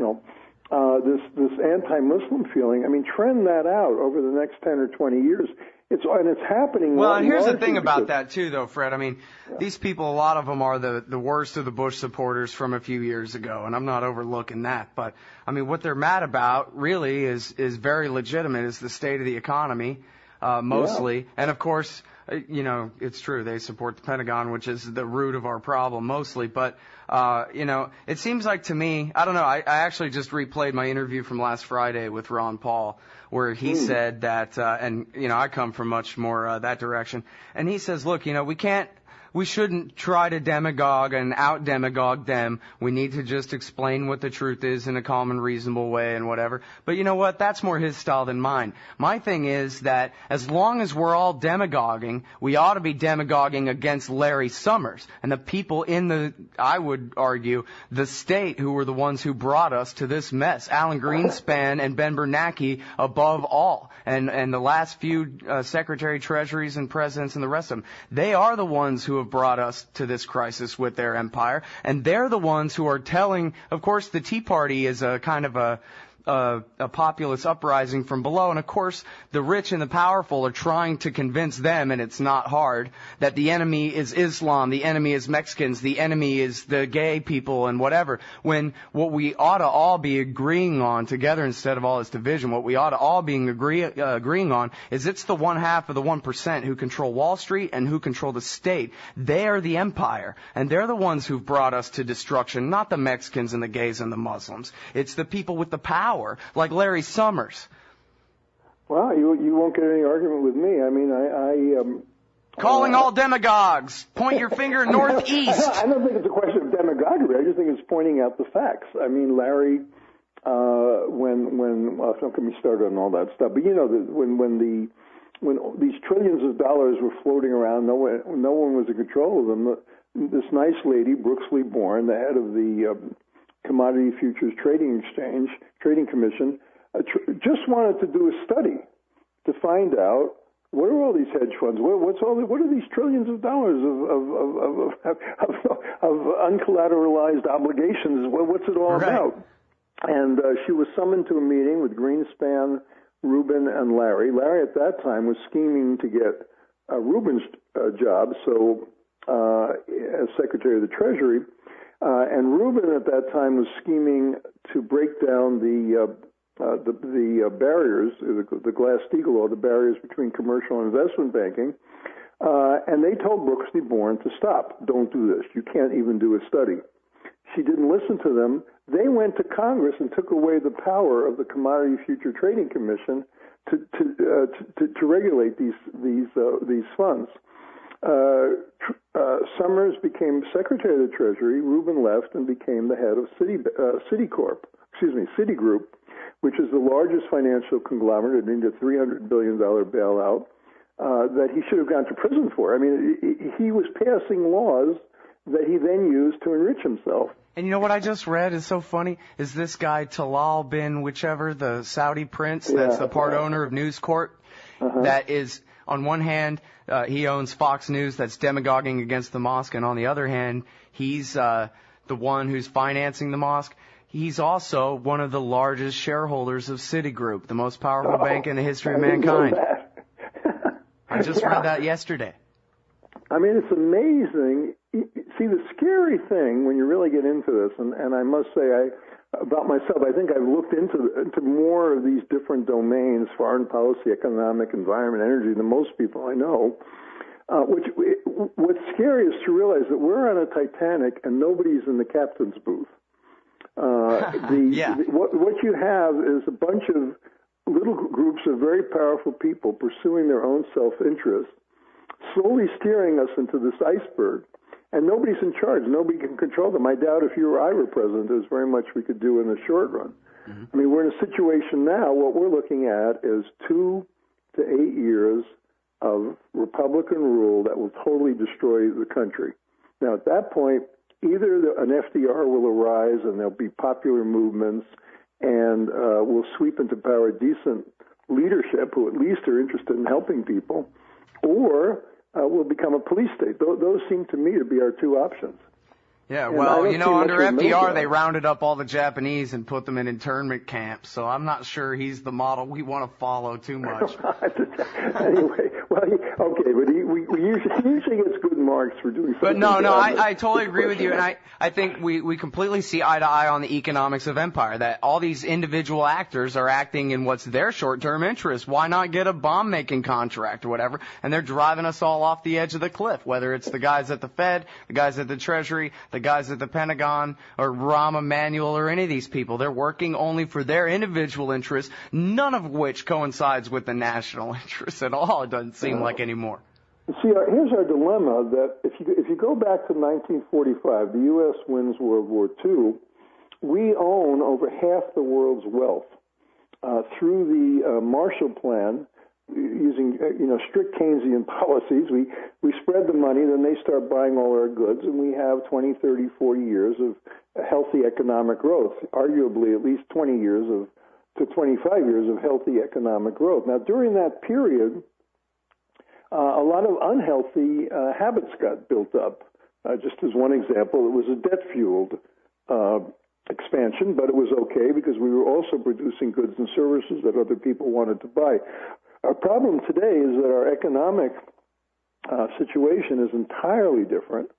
irrational, this anti-Muslim feeling. I mean, trend that out over the next 10 or 20 years. It's happening. Well, and here's the thing about that, too, though, Fred. I mean, these people, a lot of them are the worst of the Bush supporters from a few years ago, and I'm not overlooking that. But, I mean, what they're mad about really is very legitimate, is the state of the economy, mostly. Yeah. And, of course, you know, it's true, they support the Pentagon, which is the root of our problem mostly. But, you know, it seems like to me, I don't know, I actually just replayed my interview from last Friday with Ron Paul, where he said that, and, you know, I come from much more that direction. And he says, look, you know, we shouldn't try to demagogue and out-demagogue them. We need to just explain what the truth is in a calm and reasonable way and whatever. But you know what? That's more his style than mine. My thing is that as long as we're all demagoguing, we ought to be demagoguing against Larry Summers and the people in the, I would argue, the state who were the ones who brought us to this mess. Alan Greenspan and Ben Bernanke above all. And the last few Secretary Treasuries and presidents and the rest of them. They are the ones who have brought us to this crisis with their empire, and they're the ones who are telling, of course, the Tea Party is a kind of a populist uprising from below, and of course the rich and the powerful are trying to convince them, and it's not hard, that the enemy is Islam, the enemy is Mexicans, the enemy is the gay people and whatever, when what we ought to all be agreeing on together instead of all this division, what we ought to all be agreeing on is it's the 1/2 of the 1% who control Wall Street and who control the state. They are the empire, and they're the ones who've brought us to destruction, not the Mexicans and the gays and the Muslims. It's the people with the power, like Larry Summers. Well, you won't get any argument with me. I mean, calling all demagogues. Point your finger northeast. I don't think it's a question of demagoguery. I just think it's pointing out the facts. I mean, Larry, well, don't get me started on all that stuff. But you know, when these trillions of dollars were floating around, no one was in control of them. This nice lady, Brooks Lee Bourne, the head of the Commodity Futures Trading Commission, just wanted to do a study to find out what are all these hedge funds? What are these trillions of dollars of uncollateralized obligations? What's it all about? And she was summoned to a meeting with Greenspan, Rubin, and Larry. Larry at that time was scheming to get Rubin's job, so as Secretary of the Treasury. And Rubin at that time was scheming to break down the barriers, the Glass-Steagall law, the barriers between commercial and investment banking. And they told Brooks Lee Bourne to stop. Don't do this. You can't even do a study. She didn't listen to them. They went to Congress and took away the power of the Commodity Future Trading Commission to regulate these funds. Summers became Secretary of the Treasury. Rubin left and became the head of Citigroup, which is the largest financial conglomerate. It needed a $300 billion bailout that he should have gone to prison for. I mean, he was passing laws that he then used to enrich himself. And you know what I just read is so funny? Is this guy Talal bin whichever, the Saudi prince that's the part owner of News Corp, that is, on one hand, he owns Fox News that's demagoguing against the mosque, and on the other hand, he's the one who's financing the mosque. He's also one of the largest shareholders of Citigroup, the most powerful bank in the history of mankind. I just read that yesterday. I mean, it's amazing. See, the scary thing when you really get into this, and I must say, about myself, I think I've looked into more of these different domains, foreign policy, economic, environment, energy, than most people I know. What's scary is to realize that we're on a Titanic and nobody's in the captain's booth. What you have is a bunch of little groups of very powerful people pursuing their own self-interest, slowly steering us into this iceberg. And nobody's in charge. Nobody can control them. I doubt if you or I were president, there's very much we could do in the short run. Mm-hmm. I mean, we're in a situation now, what we're looking at is 2 to 8 years of Republican rule that will totally destroy the country. Now, at that point, either an FDR will arise and there'll be popular movements and will sweep into power decent leadership who at least are interested in helping people, or will become a police state. Those seem to me to be our two options. Yeah, well, under FDR, they rounded up all the Japanese and put them in internment camps, so I'm not sure he's the model we want to follow too much. Anyway, well, okay, but we usually gets good marks for doing something. But no, I totally agree with you, and I think we completely see eye to eye on the economics of empire, that all these individual actors are acting in what's their short-term interest. Why not get a bomb-making contract or whatever? And they're driving us all off the edge of the cliff, whether it's the guys at the Fed, the guys at the Treasury, the guys at the Pentagon, or Rahm Emanuel, or any of these people. They're working only for their individual interests, none of which coincides with the national interest at all, it doesn't seem like anymore. See, here's our dilemma, that if you go back to 1945, the U.S. wins World War II, we own over half the world's wealth. Through the Marshall Plan, using strict Keynesian policies, we spread the money, then they start buying all our goods, and we have 20, 30, 40 years of healthy economic growth, arguably at least 20 years to 25 years of healthy economic growth. Now, during that period, a lot of unhealthy habits got built up. Just as one example, it was a debt-fueled expansion, but it was okay because we were also producing goods and services that other people wanted to buy. Our problem today is that our economic situation is entirely different.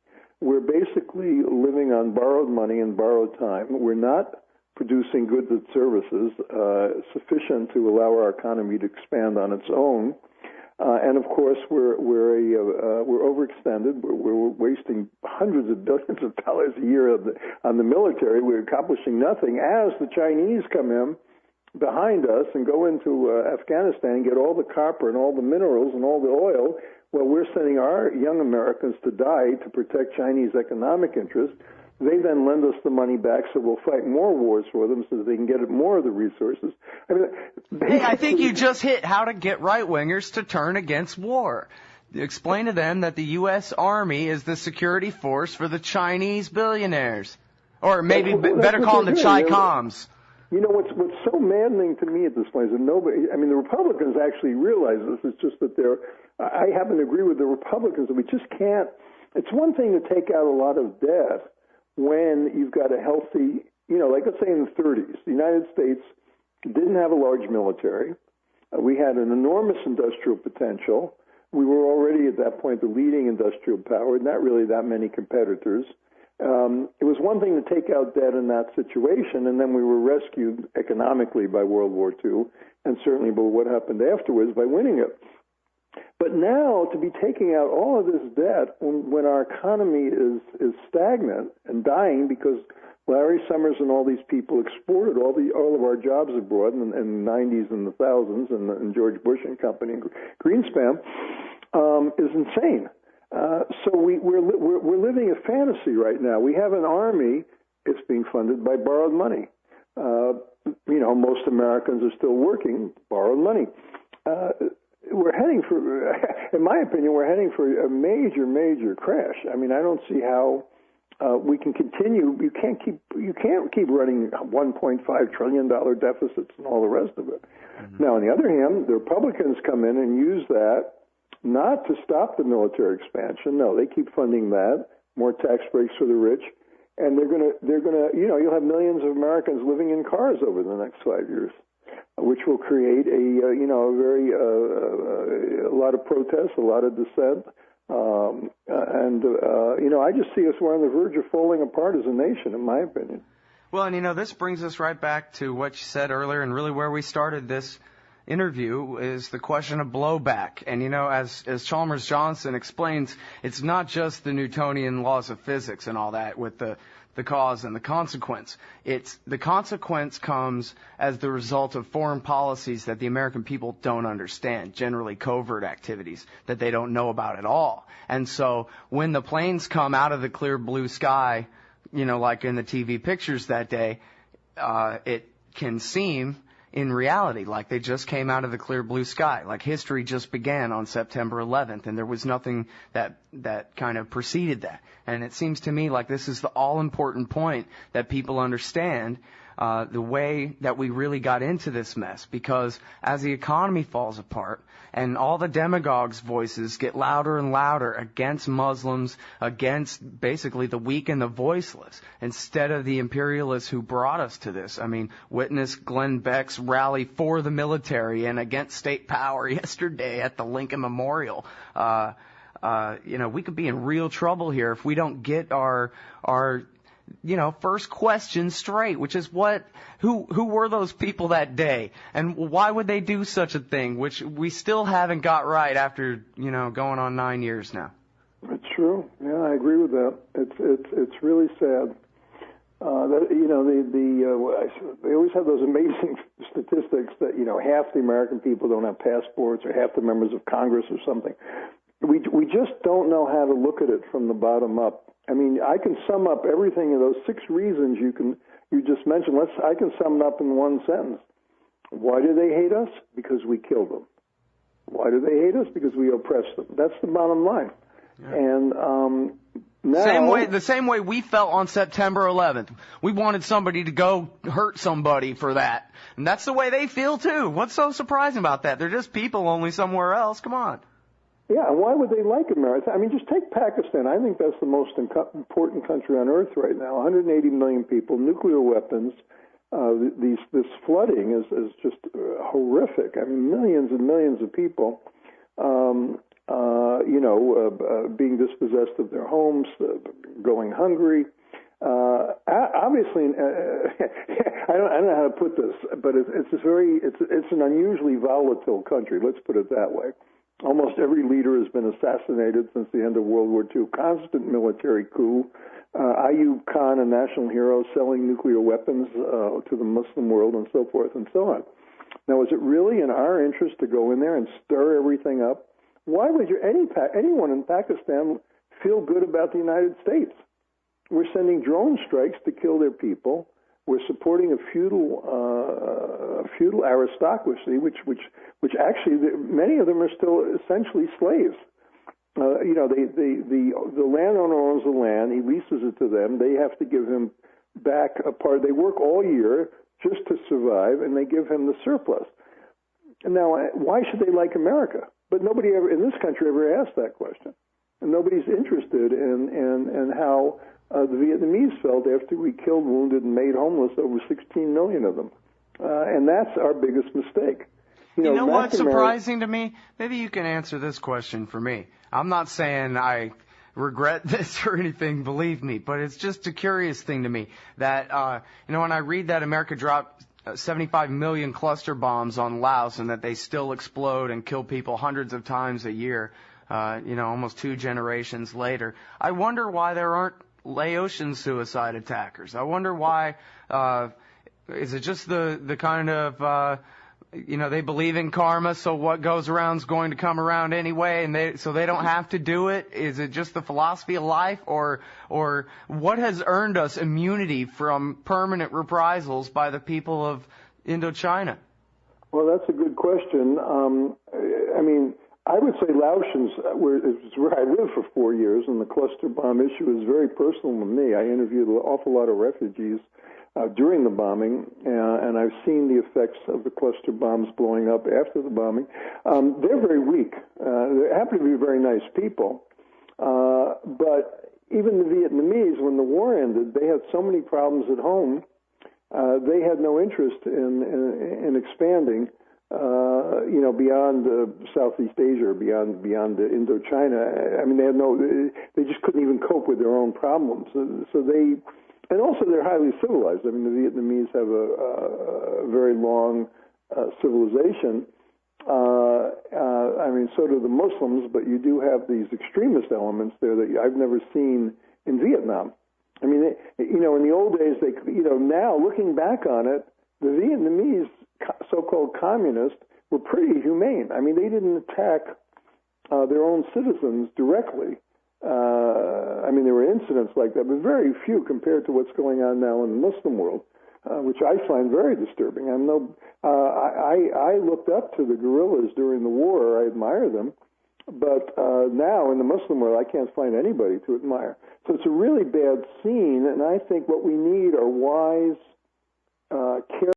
We're basically living on borrowed money and borrowed time. We're not producing goods and services sufficient to allow our economy to expand on its own. And of course, we're overextended. We're wasting hundreds of billions of dollars a year on the military. We're accomplishing nothing as the Chinese come in behind us and go into Afghanistan and get all the copper and all the minerals and all the oil. Well, we're sending our young Americans to die to protect Chinese economic interests. They then lend us the money back, so we'll fight more wars for them so that they can get more of the resources. I think you just hit how to get right-wingers to turn against war. Explain to them that the U.S. Army is the security force for the Chinese billionaires. Or maybe better call them the Chi-Coms. What's so maddening to me at this point is that the Republicans actually realize this. It's just that I happen to agree with the Republicans that we just can't. It's one thing to take out a lot of debt when you've got a healthy, like let's say in the 30s, the United States didn't have a large military. We had an enormous industrial potential. We were already at that point the leading industrial power, not really that many competitors. It was one thing to take out debt in that situation, and then we were rescued economically by World War II, and certainly by what happened afterwards by winning it. But now to be taking out all of this debt when our economy is stagnant and dying because Larry Summers and all these people exported all of our jobs abroad in the 90s and the thousands and George Bush and company and Greenspan is insane. So we're living a fantasy right now. We have an army. It's being funded by borrowed money. Most Americans are still working, borrowed money. We're heading for, in my opinion, a major, major crash. I don't see how we can continue. You can't keep running $1.5 trillion deficits and all the rest of it. Mm-hmm. Now, on the other hand, the Republicans come in and use that not to stop the military expansion. No, they keep funding that, more tax breaks for the rich, and they're gonna, you'll have millions of Americans living in cars over the next 5 years, which will create a lot of protests, a lot of dissent, I just see us we're on the verge of falling apart as a nation, in my opinion. Well, and this brings us right back to what you said earlier, and really where we started this interview is the question of blowback. And as Chalmers Johnson explains, it's not just the Newtonian laws of physics and all that with the cause and the consequence. It's the consequence comes as the result of foreign policies that the American people don't understand, generally covert activities that they don't know about at all. And so when the planes come out of the clear blue sky, like in the TV pictures that day, it can seem in reality like they just came out of the clear blue sky, like history just began on September 11th, and there was nothing that kind of preceded that. And it seems to me like this is the all-important point that people understand, the way that we really got into this mess, because as the economy falls apart and all the demagogues' voices get louder and louder against Muslims, against basically the weak and the voiceless, instead of the imperialists who brought us to this. I mean, witness Glenn Beck's rally for the military and against state power yesterday at the Lincoln Memorial. We could be in real trouble here if we don't get our first question straight, which is who were those people that day, and why would they do such a thing, which we still haven't got right after, going on 9 years now. It's true. Yeah, I agree with that. It's really sad. They always have those amazing statistics that, half the American people don't have passports, or half the members of Congress or something. We just don't know how to look at it from the bottom up. I mean, I can sum up everything in those 6 reasons you just mentioned. I can sum it up in one sentence. Why do they hate us? Because we killed them. Why do they hate us? Because we oppressed them. That's the bottom line. Yeah. And now, the same way we felt on September 11th. We wanted somebody to go hurt somebody for that, and that's the way they feel too. What's so surprising about that? They're just people, only somewhere else. Come on. Yeah, and why would they like America? I mean, just take Pakistan. I think that's the most important country on earth right now. 180 million people, nuclear weapons. This flooding is just horrific. I mean, millions and millions of people, being dispossessed of their homes, going hungry. Obviously, I don't know how to put this, but it's an unusually volatile country. Let's put it that way. Almost every leader has been assassinated since the end of World War II. Constant military coup. Ayub Khan, a national hero, selling nuclear weapons to the Muslim world, and so forth and so on. Now, is it really in our interest to go in there and stir everything up? Why would anyone in Pakistan feel good about the United States? We're sending drone strikes to kill their people. We're supporting a feudal aristocracy, which actually many of them are still essentially slaves. The landowner owns the land. He leases it to them. They have to give him back a part. They work all year just to survive, and they give him the surplus. And now, why should they like America? But nobody ever in this country ever asked that question, and nobody's interested in how the Vietnamese felt after we killed, wounded, and made homeless over 16 million of them. And that's our biggest mistake. You know what's surprising to me? Maybe you can answer this question for me. I'm not saying I regret this or anything, believe me, but it's just a curious thing to me that, when I read that America dropped 75 million cluster bombs on Laos and that they still explode and kill people hundreds of times a year, almost 2 generations later, I wonder why there aren't Laotian suicide attackers. I wonder why, is it just the kind of, they believe in karma, so what goes around is going to come around anyway, and so they don't have to do it? Is it just the philosophy of life, or what has earned us immunity from permanent reprisals by the people of Indochina? Well, that's a good question. I would say Laotians, it's where I lived for 4 years, and the cluster bomb issue is very personal to me. I interviewed an awful lot of refugees during the bombing, and I've seen the effects of the cluster bombs blowing up after the bombing. They're very weak. They happen to be very nice people, but even the Vietnamese, when the war ended, they had so many problems at home. They had no interest in expanding, beyond Southeast Asia, or beyond Indochina. I mean, they just couldn't even cope with their own problems. And also they're highly civilized. I mean, the Vietnamese have a very long civilization. So do the Muslims, but you do have these extremist elements there that I've never seen in Vietnam. I mean, in the old days, now looking back on it, the Vietnamese so-called communists were pretty humane. I mean, they didn't attack their own citizens directly. There were incidents like that, but very few compared to what's going on now in the Muslim world, which I find very disturbing. I looked up to the guerrillas during the war. I admire them. But now in the Muslim world, I can't find anybody to admire. So it's a really bad scene, and I think what we need are wise care